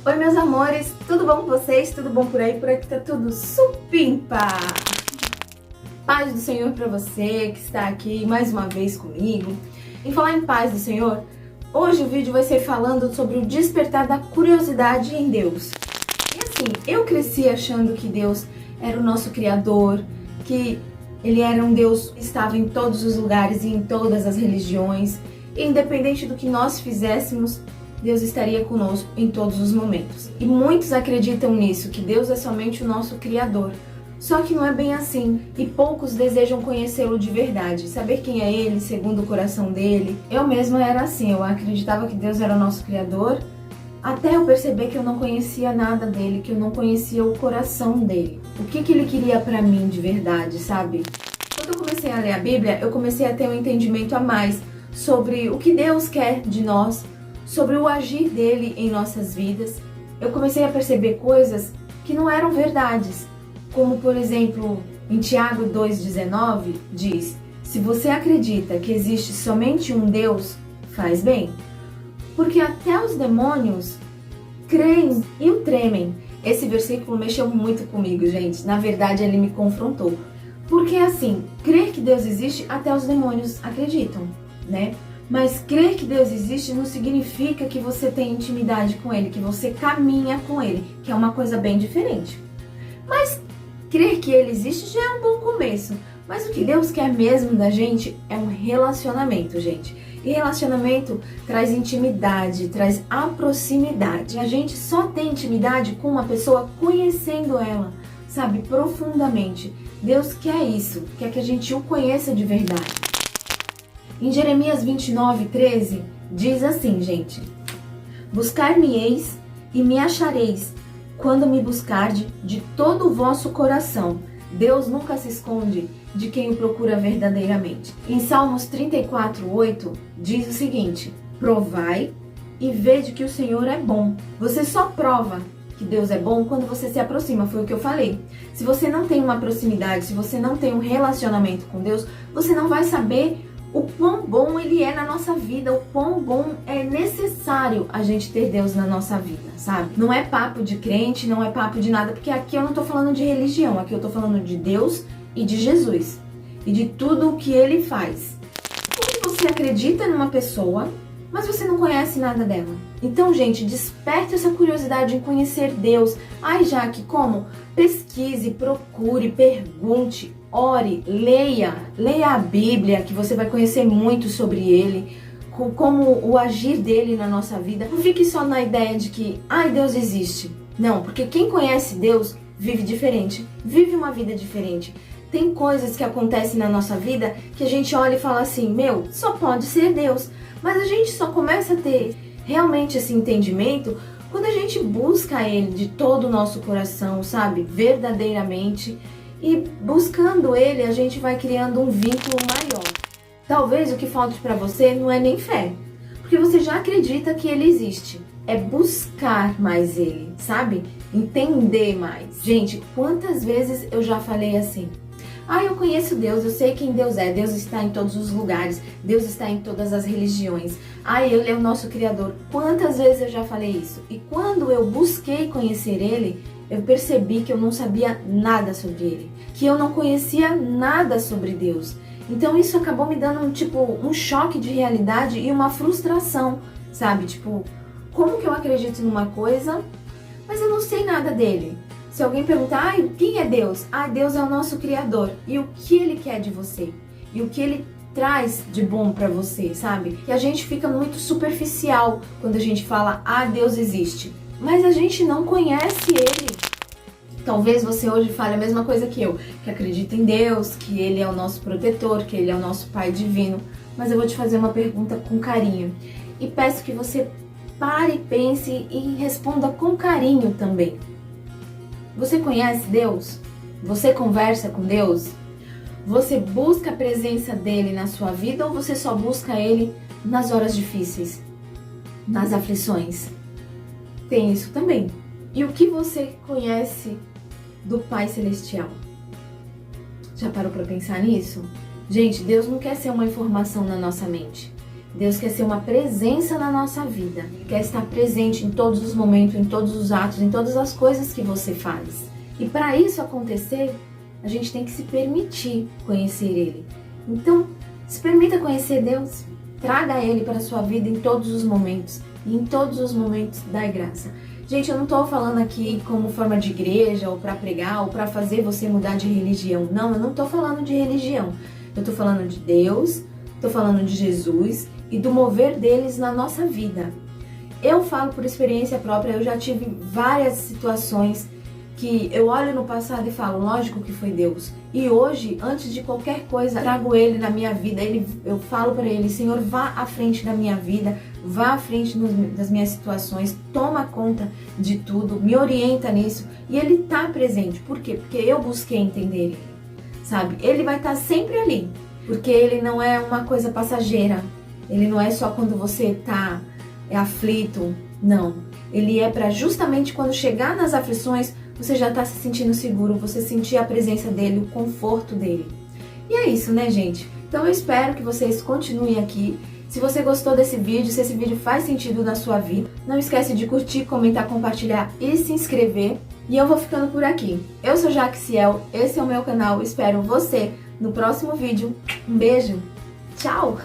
Oi meus amores, tudo bom com vocês? Tudo bom por aí? Por aqui tá tudo supimpa! Paz do Senhor pra você que está aqui mais uma vez comigo. Em falar em paz do Senhor, hoje o vídeo vai ser falando sobre o despertar da curiosidade em Deus. E assim, eu cresci achando que Deus era o nosso Criador, que Ele era um Deus que estava em todos os lugares e em todas as religiões, e independente do que nós fizéssemos, Deus estaria conosco em todos os momentos. E muitos acreditam nisso, que Deus é somente o nosso Criador. Só que não é bem assim, e poucos desejam conhecê-lo de verdade, saber quem é Ele, segundo o coração dele. Eu mesma era assim, eu acreditava que Deus era o nosso Criador, até eu perceber que eu não conhecia nada dele, que eu não conhecia o coração dele. O que Ele queria pra mim de verdade, sabe? Quando eu comecei a ler a Bíblia, eu comecei a ter um entendimento a mais sobre o que Deus quer de nós, sobre o agir dele em nossas vidas. Eu comecei a perceber coisas que não eram verdades, como por exemplo, em Tiago 2,19 diz: se você acredita que existe somente um Deus, faz bem, porque até os demônios creem e o tremem. Esse versículo mexeu muito comigo, gente. Na verdade, ele me confrontou. Porque assim, crer que Deus existe, até os demônios acreditam, né? Mas crer que Deus existe não significa que você tem intimidade com Ele, que você caminha com Ele, que é uma coisa bem diferente. Mas crer que Ele existe já é um bom começo. Mas o que Deus quer mesmo da gente é um relacionamento, gente. E relacionamento traz intimidade, traz a proximidade. A gente só tem intimidade com uma pessoa conhecendo ela, sabe, profundamente. Deus quer isso, quer que a gente o conheça de verdade. Em Jeremias 29:13, diz assim, gente: buscar-me-eis e me achareis, quando me buscardes de todo o vosso coração. Deus nunca se esconde de quem o procura verdadeiramente. Em Salmos 34:8, diz o seguinte: provai e vede que o Senhor é bom. Você só prova que Deus é bom quando você se aproxima, foi o que eu falei. Se você não tem uma proximidade, se você não tem um relacionamento com Deus, você não vai saber o quão bom Ele é na nossa vida, o quão bom é necessário a gente ter Deus na nossa vida, sabe? Não é papo de crente, não é papo de nada, porque aqui eu não tô falando de religião, aqui eu tô falando de Deus e de Jesus, e de tudo o que Ele faz. Como você acredita numa pessoa, mas você não conhece nada dela? Então, gente, desperte essa curiosidade em conhecer Deus. Ai, Jaque, como? Pesquise, procure, pergunte, ore, leia a Bíblia, que você vai conhecer muito sobre Ele, como o agir dele na nossa vida. Não fique só na ideia de que, ai, Deus existe. Não, porque quem conhece Deus vive diferente, vive uma vida diferente. Tem coisas que acontecem na nossa vida que a gente olha e fala assim, meu, só pode ser Deus. Mas a gente só começa a ter realmente esse entendimento quando a gente busca Ele de todo o nosso coração, sabe? Verdadeiramente. E buscando Ele, a gente vai criando um vínculo maior. Talvez o que falte para você não é nem fé, porque você já acredita que Ele existe. É buscar mais Ele, sabe? Entender mais. Gente, quantas vezes eu já falei assim: ah, eu conheço Deus, eu sei quem Deus é. Deus está em todos os lugares, Deus está em todas as religiões. Ah, Ele é o nosso Criador. Quantas vezes eu já falei isso? E quando eu busquei conhecer Ele, eu percebi que eu não sabia nada sobre Ele, que eu não conhecia nada sobre Deus. Então isso acabou me dando um choque de realidade e uma frustração, sabe? Tipo, como que eu acredito numa coisa, mas eu não sei nada dele? Se alguém perguntar, quem é Deus? Deus é o nosso Criador. E o que Ele quer de você? E o que Ele traz de bom pra você, sabe? E a gente fica muito superficial quando a gente fala, Deus existe. Mas a gente não conhece Ele. Talvez você hoje fale a mesma coisa que eu, que acredita em Deus, que Ele é o nosso protetor, que Ele é o nosso Pai divino. Mas eu vou te fazer uma pergunta com carinho. E peço que você pare, pense e responda com carinho também. Você conhece Deus? Você conversa com Deus? Você busca a presença dele na sua vida ou você só busca ele nas horas difíceis, nas aflições? Tem isso também. E o que você conhece do Pai Celestial? Já parou para pensar nisso? Gente, Deus não quer ser uma informação na nossa mente. Deus quer ser uma presença na nossa vida, quer estar presente em todos os momentos, em todos os atos, em todas as coisas que você faz. E para isso acontecer, a gente tem que se permitir conhecer Ele. Então, se permita conhecer Deus, traga Ele para a sua vida em todos os momentos, e em todos os momentos dai graça. Gente, eu não estou falando aqui como forma de igreja, ou para pregar, ou para fazer você mudar de religião. Não, eu não estou falando de religião. Eu estou falando de Deus, estou falando de Jesus e do mover deles na nossa vida. Eu falo por experiência própria, eu já tive várias situações que eu olho no passado e falo, lógico que foi Deus. E hoje, antes de qualquer coisa, trago Ele na minha vida. Eu falo para Ele, Senhor, vá à frente da minha vida, vá à frente das minhas situações, toma conta de tudo, me orienta nisso. E Ele está presente. Por quê? Porque eu busquei entender Ele, sabe? Ele vai estar sempre ali, porque Ele não é uma coisa passageira. Ele não é só quando você está aflito, não. Ele é para justamente quando chegar nas aflições, você já está se sentindo seguro, você sentir a presença dele, o conforto dele. E é isso, né, gente? Então eu espero que vocês continuem aqui. Se você gostou desse vídeo, se esse vídeo faz sentido na sua vida, não esquece de curtir, comentar, compartilhar e se inscrever. E eu vou ficando por aqui. Eu sou Jaque Ciel, esse é o meu canal, espero você no próximo vídeo. Um beijo, tchau!